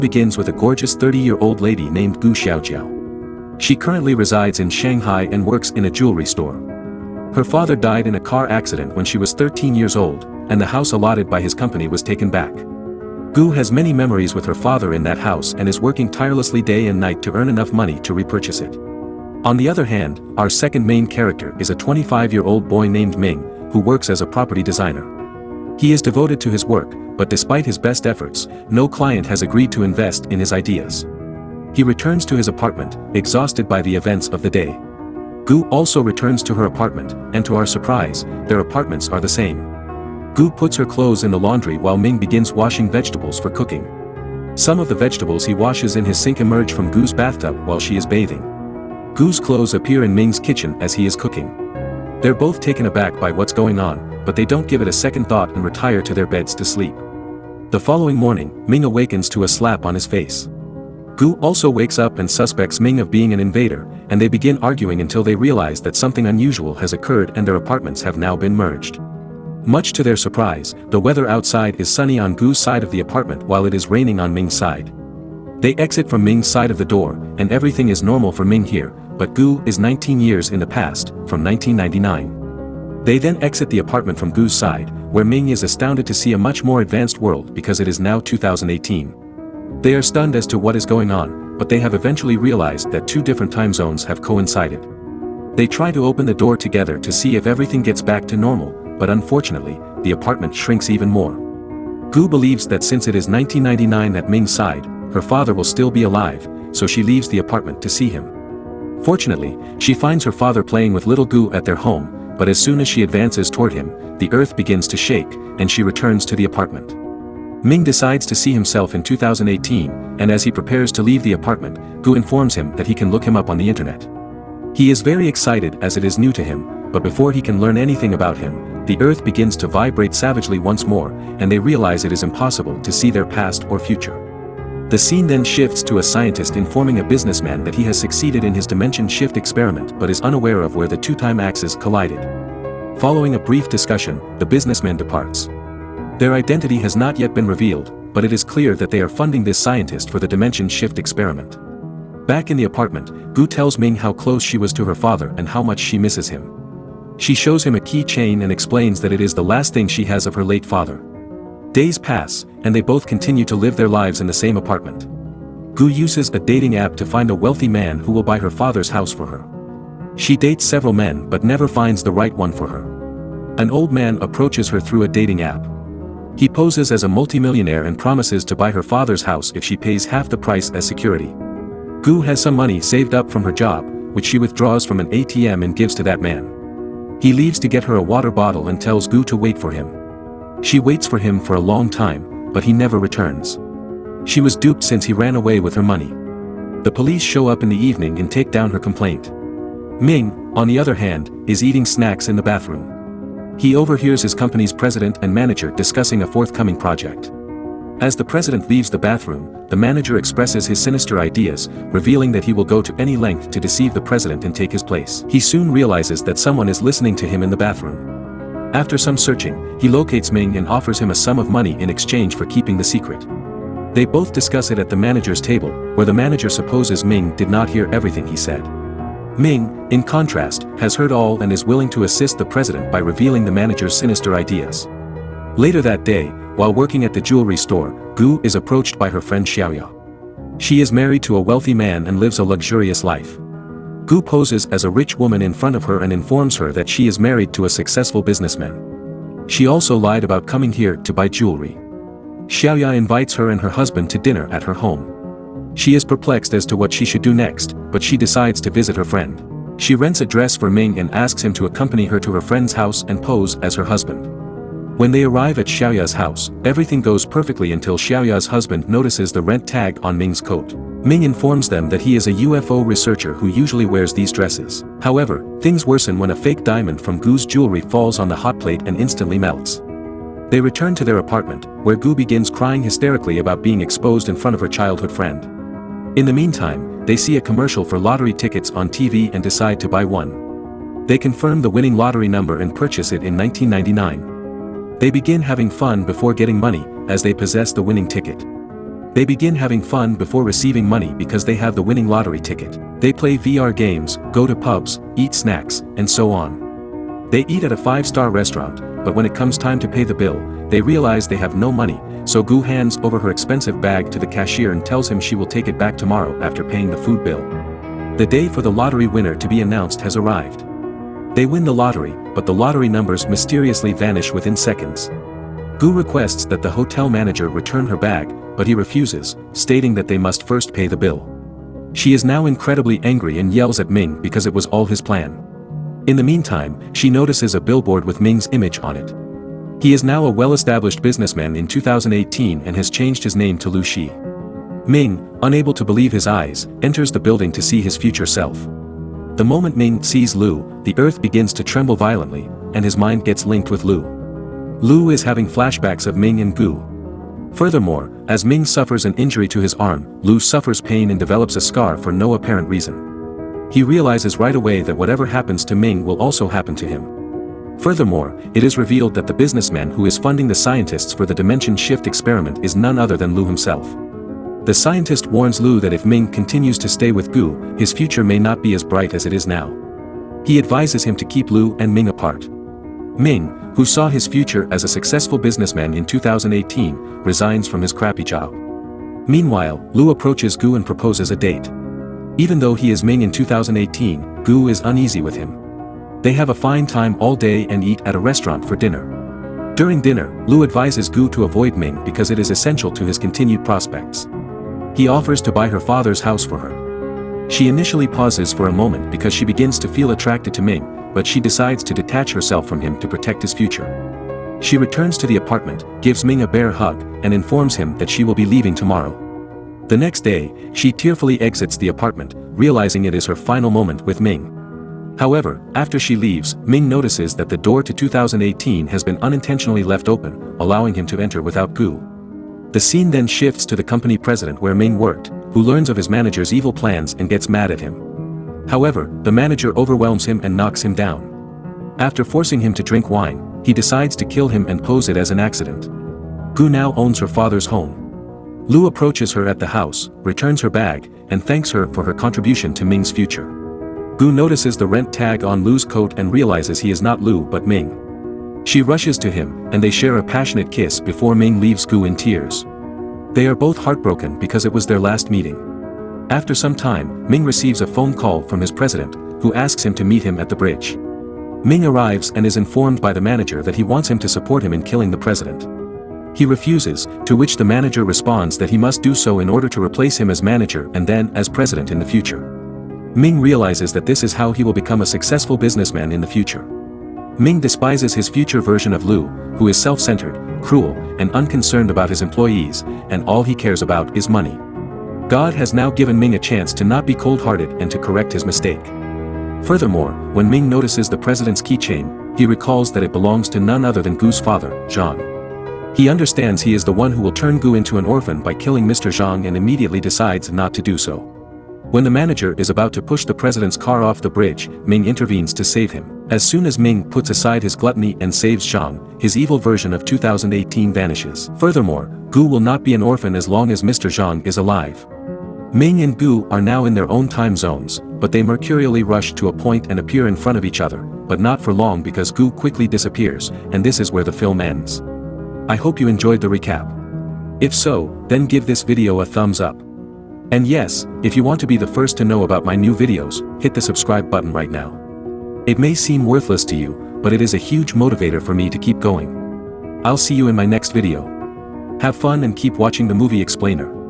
begins with a gorgeous 30-year-old lady named Gu Xiaojiao. She currently resides in Shanghai and works in a jewelry store. Her father died in a car accident when she was 13 years old, and the house allotted by his company was taken back. Gu has many memories with her father in that house and is working tirelessly day and night to earn enough money to repurchase it. On the other hand, our second main character is a 25-year-old boy named Ming, who works as a property designer. He is devoted to his work, but despite his best efforts, no client has agreed to invest in his ideas. He returns to his apartment, exhausted by the events of the day. Gu also returns to her apartment, and to our surprise, their apartments are the same. Gu puts her clothes in the laundry while Ming begins washing vegetables for cooking. Some of the vegetables he washes in his sink emerge from Gu's bathtub while she is bathing. Gu's clothes appear in Ming's kitchen as he is cooking. They're both taken aback by what's going on, but they don't give it a second thought and retire to their beds to sleep. The following morning, Ming awakens to a slap on his face. Gu also wakes up and suspects Ming of being an invader, and they begin arguing until they realize that something unusual has occurred and their apartments have now been merged. Much to their surprise, the weather outside is sunny on Gu's side of the apartment while it is raining on Ming's side. They exit from Ming's side of the door, and everything is normal for Ming here, but Gu is 19 years in the past, from 1999. They then exit the apartment from Gu's side, where Ming is astounded to see a much more advanced world because it is now 2018. They are stunned as to what is going on, but they have eventually realized that two different time zones have coincided. They try to open the door together to see if everything gets back to normal, but unfortunately, the apartment shrinks even more. Gu believes that since it is 1999 at Ming's side, her father will still be alive, so she leaves the apartment to see him. Fortunately, she finds her father playing with little Gu at their home, but as soon as she advances toward him, the earth begins to shake, and she returns to the apartment. Ming decides to see himself in 2018, and as he prepares to leave the apartment, Gu informs him that he can look him up on the internet. He is very excited as it is new to him, but before he can learn anything about him, the earth begins to vibrate savagely once more, and they realize it is impossible to see their past or future. The scene then shifts to a scientist informing a businessman that he has succeeded in his dimension shift experiment but is unaware of where the two time axes collided. Following a brief discussion, the businessman departs. Their identity has not yet been revealed, but it is clear that they are funding this scientist for the dimension shift experiment. Back in the apartment, Gu tells Ming how close she was to her father and how much she misses him. She shows him a keychain and explains that it is the last thing she has of her late father. Days pass, and they both continue to live their lives in the same apartment. Gu uses a dating app to find a wealthy man who will buy her father's house for her. She dates several men but never finds the right one for her. An old man approaches her through a dating app. He poses as a multimillionaire and promises to buy her father's house if she pays half the price as security. Gu has some money saved up from her job, which she withdraws from an ATM and gives to that man. He leaves to get her a water bottle and tells Gu to wait for him. She waits for him for a long time, but he never returns. She was duped since he ran away with her money. The police show up in the evening and take down her complaint. Ming, on the other hand, is eating snacks in the bathroom. He overhears his company's president and manager discussing a forthcoming project. As the president leaves the bathroom, the manager expresses his sinister ideas, revealing that he will go to any length to deceive the president and take his place. He soon realizes that someone is listening to him in the bathroom. After some searching, he locates Ming and offers him a sum of money in exchange for keeping the secret. They both discuss it at the manager's table, where the manager supposes Ming did not hear everything he said. Ming, in contrast, has heard all and is willing to assist the president by revealing the manager's sinister ideas. Later that day, while working at the jewelry store, Gu is approached by her friend Xiaoya. She is married to a wealthy man and lives a luxurious life. Gu poses as a rich woman in front of her and informs her that she is married to a successful businessman. She also lied about coming here to buy jewelry. Xiaoya invites her and her husband to dinner at her home. She is perplexed as to what she should do next, but she decides to visit her friend. She rents a dress for Ming and asks him to accompany her to her friend's house and pose as her husband. When they arrive at Xiaoya's house, everything goes perfectly until Xiaoya's husband notices the rent tag on Ming's coat. Ming informs them that he is a UFO researcher who usually wears these dresses. However, things worsen when a fake diamond from Gu's jewelry falls on the hot plate and instantly melts. They return to their apartment, where Gu begins crying hysterically about being exposed in front of her childhood friend. In the meantime, they see a commercial for lottery tickets on TV and decide to buy one. They confirm the winning lottery number and purchase it in 1999. They begin having fun before getting money, as they possess the winning ticket. They begin having fun before receiving money because they have the winning lottery ticket. They play VR games, go to pubs, eat snacks, and so on. They eat at a 5-star restaurant, but when it comes time to pay the bill, they realize they have no money, so Gu hands over her expensive bag to the cashier and tells him she will take it back tomorrow after paying the food bill. The day for the lottery winner to be announced has arrived. They win the lottery, but the lottery numbers mysteriously vanish within seconds. Gu requests that the hotel manager return her bag, but he refuses, stating that they must first pay the bill. She is now incredibly angry and yells at Ming because it was all his plan. In the meantime, she notices a billboard with Ming's image on it. He is now a well-established businessman in 2018 and has changed his name to Lu Shi. Ming, unable to believe his eyes, enters the building to see his future self. The moment Ming sees Lu, the earth begins to tremble violently, and his mind gets linked with Lu. Lu is having flashbacks of Ming and Gu. Furthermore, as Ming suffers an injury to his arm, Lu suffers pain and develops a scar for no apparent reason. He realizes right away that whatever happens to Ming will also happen to him. Furthermore, it is revealed that the businessman who is funding the scientists for the dimension shift experiment is none other than Lu himself. The scientist warns Lu that if Ming continues to stay with Gu, his future may not be as bright as it is now. He advises him to keep Lu and Ming apart. Ming, who saw his future as a successful businessman in 2018, resigns from his crappy job. Meanwhile, Lu approaches Gu and proposes a date. Even though he is Ming in 2018, Gu is uneasy with him. They have a fine time all day and eat at a restaurant for dinner. During dinner, Lu advises Gu to avoid Ming because it is essential to his continued prospects. He offers to buy her father's house for her. She initially pauses for a moment because she begins to feel attracted to Ming, but she decides to detach herself from him to protect his future. She returns to the apartment, gives Ming a bear hug, and informs him that she will be leaving tomorrow. The next day, she tearfully exits the apartment, realizing it is her final moment with Ming. However, after she leaves, Ming notices that the door to 2018 has been unintentionally left open, allowing him to enter without Gu. The scene then shifts to the company president where Ming worked, who learns of his manager's evil plans and gets mad at him. However, the manager overwhelms him and knocks him down. After forcing him to drink wine, he decides to kill him and pose it as an accident. Gu now owns her father's home. Lu approaches her at the house, returns her bag, and thanks her for her contribution to Ming's future. Gu notices the rent tag on Lu's coat and realizes he is not Lu but Ming. She rushes to him, and they share a passionate kiss before Ming leaves Gu in tears. They are both heartbroken because it was their last meeting. After some time, Ming receives a phone call from his president, who asks him to meet him at the bridge. Ming arrives and is informed by the manager that he wants him to support him in killing the president. He refuses, to which the manager responds that he must do so in order to replace him as manager and then as president in the future. Ming realizes that this is how he will become a successful businessman in the future. Ming despises his future version of Lu, who is self-centered, cruel, and unconcerned about his employees, and all he cares about is money. God has now given Ming a chance to not be cold-hearted and to correct his mistake. Furthermore, when Ming notices the president's keychain, he recalls that it belongs to none other than Gu's father, Zhang. He understands he is the one who will turn Gu into an orphan by killing Mr. Zhang and immediately decides not to do so. When the manager is about to push the president's car off the bridge, Ming intervenes to save him. As soon as Ming puts aside his gluttony and saves Zhang, his evil version of 2018 vanishes. Furthermore, Gu will not be an orphan as long as Mr. Zhang is alive. Ming and Gu are now in their own time zones, but they mercurially rush to a point and appear in front of each other, but not for long because Gu quickly disappears, and this is where the film ends. I hope you enjoyed the recap. If so, then give this video a thumbs up. And yes, if you want to be the first to know about my new videos, hit the subscribe button right now. It may seem worthless to you, but it is a huge motivator for me to keep going. I'll see you in my next video. Have fun and keep watching the Movie Explainer.